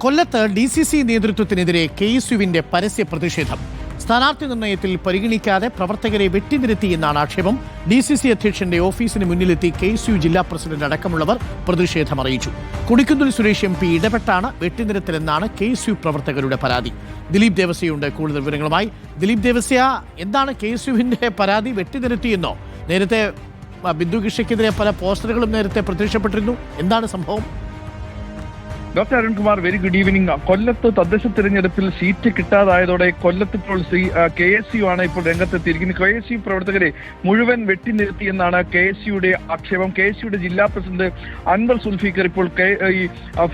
കൊല്ലത്ത് DCC നേതൃത്വത്തിനെതിരെ KSUവിന്റെ പരസ്യ പ്രതിഷേധം. സ്ഥാനാർത്ഥി നിർണയത്തിൽ പരിഗണിക്കാതെ പ്രവർത്തകരെ വെട്ടിനിരത്തിയെന്നാണ് ആക്ഷേപം. DCC അധ്യക്ഷന്റെ ഓഫീസിന് മുന്നിലെത്തി KSU ജില്ലാ പ്രസിഡന്റ് അടക്കമുള്ളവർ പ്രതിഷേധം അറിയിച്ചു. കൊടിക്കുന്നിൽ സുരേഷ് MP ഇടപെട്ടാണ് വെട്ടിനിരത്തലെന്നാണ് KSU പ്രവർത്തകരുടെ പരാതി. ദിലീപ് ദേവസ്യയുണ്ട് കൂടുതൽ വിവരങ്ങളുമായി. ദിലീപ് ദേവസ്യ, എന്താണ് KSUവിന്റെ പരാതി? വെട്ടിനിരത്തിയെന്നോ? നേരത്തെ ബിന്ദു കൃഷിക്കെതിരെ പല പോസ്റ്ററുകളും നേരത്തെ പ്രത്യക്ഷപ്പെട്ടിരുന്നു. എന്താണ് സംഭവം? Doctor Arunkumar, very good evening. കൊല്ലത്ത് തദ്ദേശ തിരഞ്ഞെടുപ്പിൽ സീറ്റ് കിട്ടാതായതോടെ കൊല്ലത്ത് ഇപ്പോൾ KSU ആണ് ഇപ്പോൾ രംഗത്തെത്തിയിരിക്കുന്നത്. KSU പ്രവർത്തകരെ മുഴുവൻ വെട്ടിനിരത്തിയെന്നാണ് KSUയുടെ ആക്ഷേപം. KSUയുടെ ജില്ലാ പ്രസിഡന്റ് അൻവർ സുൽഫീഖർ ഇപ്പോൾ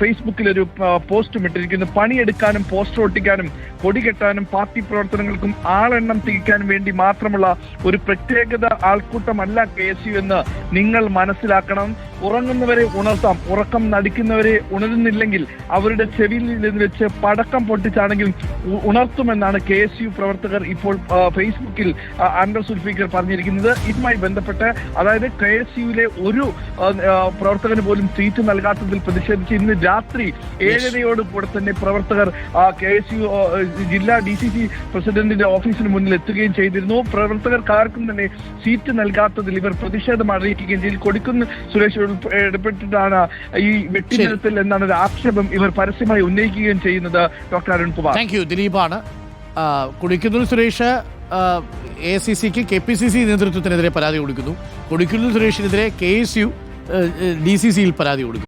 ഫേസ്ബുക്കിൽ ഒരു പോസ്റ്റും ഇട്ടിരിക്കുന്നു. പണിയെടുക്കാനും പോസ്റ്റർ ഒട്ടിക്കാനും കൊടി കെട്ടാനും പാർട്ടി പ്രവർത്തനങ്ങൾക്കും ആളെണ്ണം തികയ്ക്കാനും വേണ്ടി മാത്രമുള്ള ഒരു പ്രത്യേകത ആൾക്കൂട്ടമല്ല KSU എന്ന് നിങ്ങൾ മനസ്സിലാക്കണം. ഉറങ്ങുന്നവരെ ഉണർത്താം, ഉറക്കം നടിക്കുന്നവരെ ഉണരുന്നില്ലെങ്കിൽ അവരുടെ ചെവിയിൽ നിന്ന് വെച്ച് പടക്കം പൊട്ടിച്ചാണെങ്കിലും ഉണർത്തുമെന്നാണ് KSU പ്രവർത്തകർ ഇപ്പോൾ ഫേസ്ബുക്കിൽ അൻവർ സുൽഫീഖർ പറഞ്ഞിരിക്കുന്നത്. ഇതുമായി ബന്ധപ്പെട്ട് അതായത് KSUവിലെ ഒരു പ്രവർത്തകന് പോലും സീറ്റ് നൽകാത്തതിൽ പ്രതിഷേധിച്ച് ഇന്ന് രാത്രി 7:30 കൂടെ തന്നെ പ്രവർത്തകർ KSU ജില്ലാ DCC പ്രസിഡന്റിന്റെ ഓഫീസിന് മുന്നിൽ എത്തുകയും ചെയ്തിരുന്നു. പ്രവർത്തകർക്കാർക്കും തന്നെ സീറ്റ് നൽകാത്തതിൽ ഇവർ പ്രതിഷേധം അറിയിക്കുകയും ചെയ്തു. കൊടിക്കുന്നിൽ സുരേഷ് ഇടപെട്ടിട്ടാണ് ഈ വെട്ടിനിരത്തൽ എന്നാണ് ഒരു ആക്ഷേപം ഇവർ പരസ്യമായി ഉന്നയിക്കുകയും ചെയ്യുന്നത്. ഡോക്ടർ അരുൺകുമാർ. Thank you. ദിലീപാണ്. കൊടിക്കുന്നിൽ സുരേഷ് AICCക്ക് KPCC നേതൃത്വത്തിനെതിരെ പരാതി കൊടുക്കുന്നു. കൊടിക്കുന്നിൽ സുരേഷിനെതിരെ KSU DCCയിൽ പരാതി കൊടുക്കുന്നു.